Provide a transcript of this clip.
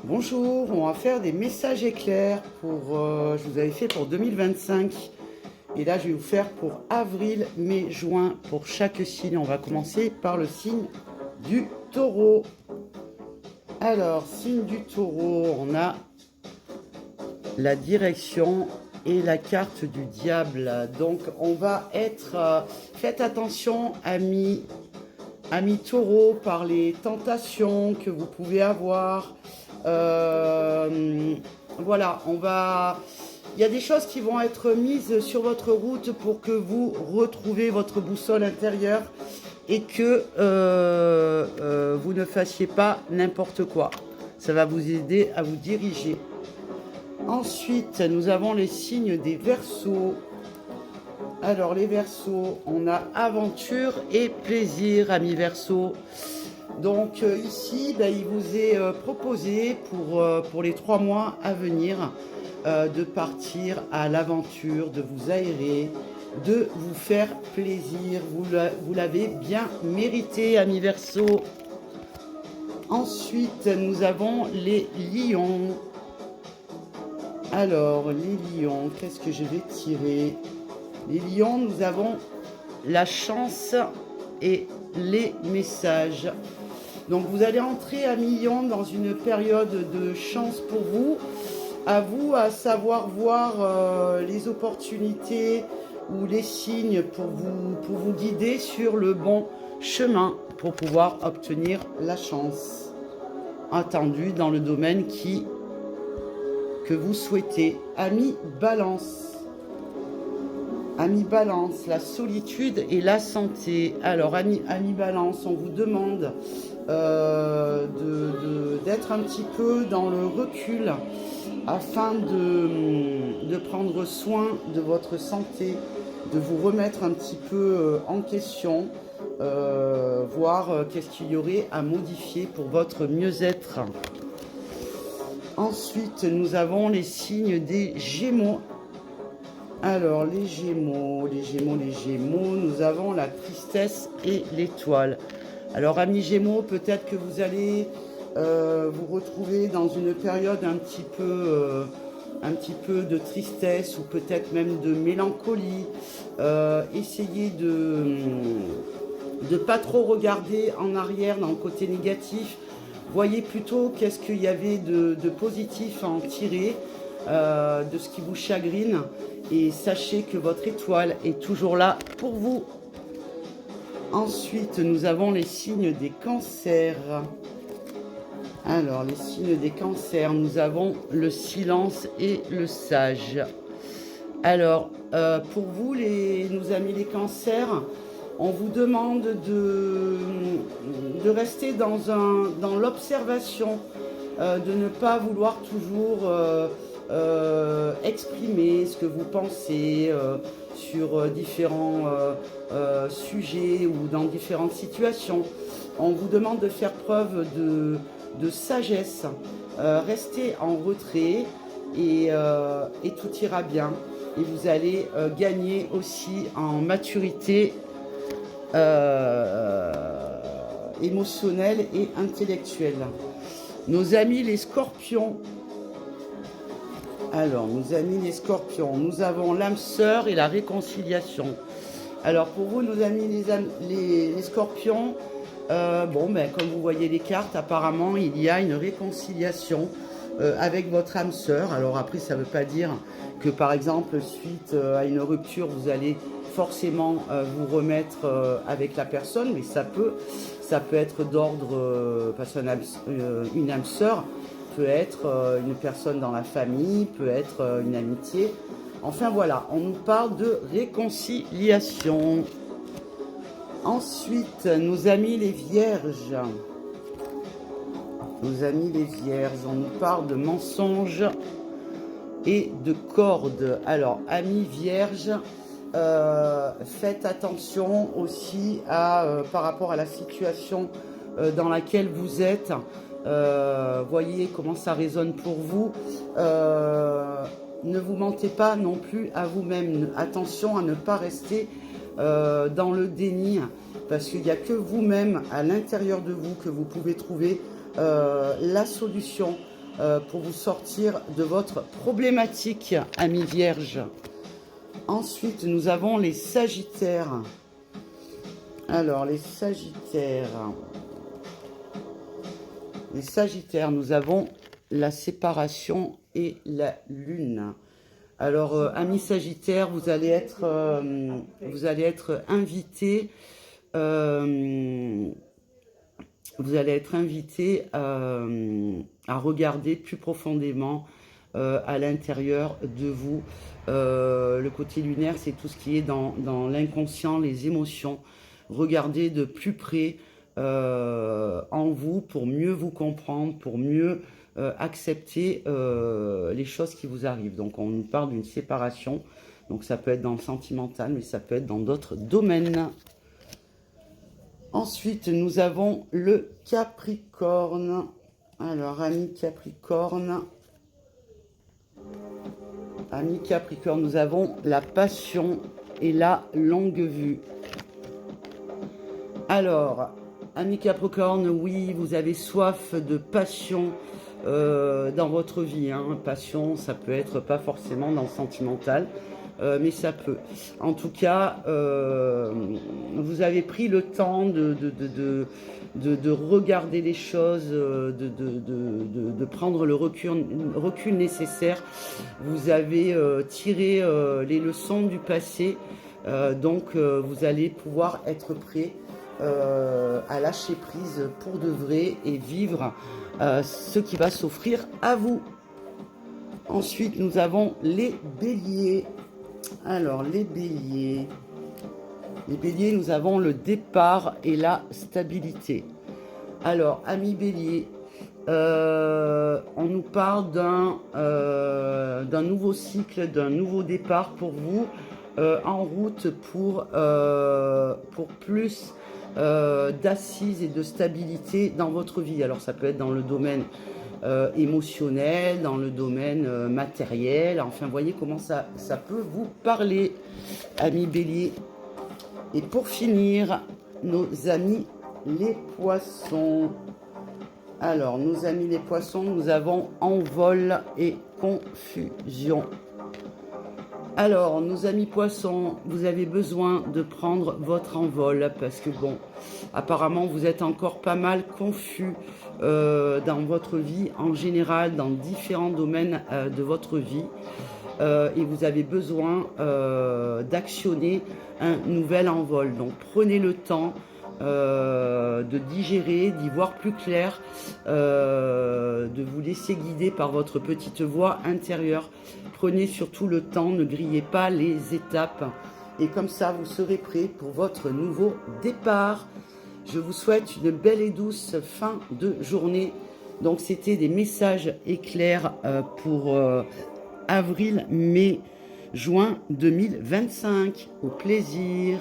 Bonjour, on va faire des messages éclairs pour, je vous avais fait pour 2025 et là je vais vous faire pour avril, mai, juin pour chaque signe. On va commencer par le signe du taureau. Alors, signe du taureau, on a la direction et la carte du diable. Donc on va être, faites attention amis taureau par les tentations que vous pouvez avoir. Voilà, il y a des choses qui vont être mises sur votre route pour que vous retrouvez votre boussole intérieure et que vous ne fassiez pas n'importe quoi. Ça va vous aider à vous diriger. Ensuite, nous avons les signes des Verseaux. Alors, les Verseaux, on a aventure et plaisir, amis Verseaux. Donc ici, il vous est proposé pour les 3 mois à venir de partir à l'aventure, de vous aérer, de vous faire plaisir. Vous l'avez bien mérité, amis Verseaux. Ensuite, nous avons les lions. Alors, les lions, qu'est-ce que je vais tirer? Les lions, nous avons la chance et les messages. Donc vous allez entrer à Lion dans une période de chance pour vous. À vous à savoir voir les opportunités ou les signes pour vous guider sur le bon chemin pour pouvoir obtenir la chance attendue dans le domaine que vous souhaitez. Amis Balance. Amis Balance, la solitude et la santé. Alors, amis Balance, on vous demande d'être un petit peu dans le recul afin de prendre soin de votre santé, de vous remettre un petit peu en question, voir qu'est-ce qu'il y aurait à modifier pour votre mieux-être. Ensuite, nous avons les signes des Gémeaux. Alors, les Gémeaux, nous avons la tristesse et l'étoile. Alors, amis Gémeaux, peut-être que vous allez vous retrouver dans une période un petit peu de tristesse ou peut-être même de mélancolie. Essayez de pas trop regarder en arrière dans le côté négatif. Voyez plutôt qu'est-ce qu'il y avait de positif à en tirer de ce qui vous chagrine. Et sachez que votre étoile est toujours là pour vous. Ensuite, nous avons les signes des cancers. Alors, les signes des cancers, nous avons le silence et le sage. Alors, pour vous, nos amis les cancers, on vous demande de rester dans l'observation, de ne pas vouloir toujours exprimer ce que vous pensez sur différents sujets ou dans différentes situations. On vous demande de faire preuve de sagesse, restez en retrait et tout ira bien. Et vous allez gagner aussi en maturité émotionnelle et intellectuelle. Nos amis les scorpions. Alors, nos amis les scorpions, nous avons l'âme sœur et la réconciliation. Alors, pour vous, nos amis les scorpions, comme vous voyez les cartes, apparemment, il y a une réconciliation avec votre âme sœur. Alors après, ça ne veut pas dire que, par exemple, suite à une rupture, vous allez forcément vous remettre avec la personne, mais ça peut être d'ordre, parce qu'une âme sœur peut être une personne dans la famille, peut être une amitié. Enfin voilà, on nous parle de réconciliation. Ensuite, nos amis les vierges. Nos amis les vierges, on nous parle de mensonges et de cordes. Alors, amis vierges, faites attention aussi par rapport à la situation dans laquelle vous êtes. Voyez comment ça résonne pour vous. Ne vous mentez pas non plus à vous-même. Attention à ne pas rester dans le déni, parce qu'il n'y a que vous-même à l'intérieur de vous que vous pouvez trouver la solution pour vous sortir de votre problématique, amis vierges. Ensuite, nous avons les sagittaires. Alors, les sagittaires. Les sagittaires, nous avons la séparation et la lune. Alors, amis sagittaires, vous allez être invité. Vous allez être invité à regarder plus profondément à l'intérieur de vous. Le côté lunaire, c'est tout ce qui est dans l'inconscient, les émotions. Regardez de plus près en vous pour mieux vous comprendre, pour mieux accepter les choses qui vous arrivent. Donc on nous parle d'une séparation, donc ça peut être dans le sentimental, mais ça peut être dans d'autres domaines. Ensuite, nous avons le Capricorne. Alors, amis Capricorne, nous avons la passion et la longue vue. Alors, amis Capricorne, oui, vous avez soif de passion dans votre vie. Hein. Passion, ça peut être pas forcément dans le sentimental, mais ça peut. En tout cas, vous avez pris le temps de regarder les choses, de prendre le recul nécessaire. Vous avez tiré les leçons du passé, donc vous allez pouvoir être prêt à lâcher prise pour de vrai et vivre ce qui va s'offrir à vous. Ensuite, nous avons les béliers. Alors, les béliers, nous avons le départ et la stabilité. Alors, amis béliers, on nous parle d'un nouveau cycle, d'un nouveau départ pour vous, en route pour plus d'assises et de stabilité dans votre vie. Alors, ça peut être dans le domaine émotionnel, dans le domaine matériel. Enfin, voyez comment ça peut vous parler, amis béliers. Et pour finir, nos amis les poissons. Alors, nos amis les poissons, nous avons envol et confusion. Alors, nos amis poissons, vous avez besoin de prendre votre envol parce que, bon, apparemment, vous êtes encore pas mal confus dans votre vie en général, dans différents domaines de votre vie. Et vous avez besoin d'actionner un nouvel envol. Donc, prenez le temps de digérer, d'y voir plus clair, de vous laisser guider par votre petite voix intérieure. Prenez surtout le temps, ne grillez pas les étapes. Et comme ça, vous serez prêt pour votre nouveau départ. Je vous souhaite une belle et douce fin de journée. Donc, c'était des messages éclairs pour avril, mai, juin 2025. Au plaisir.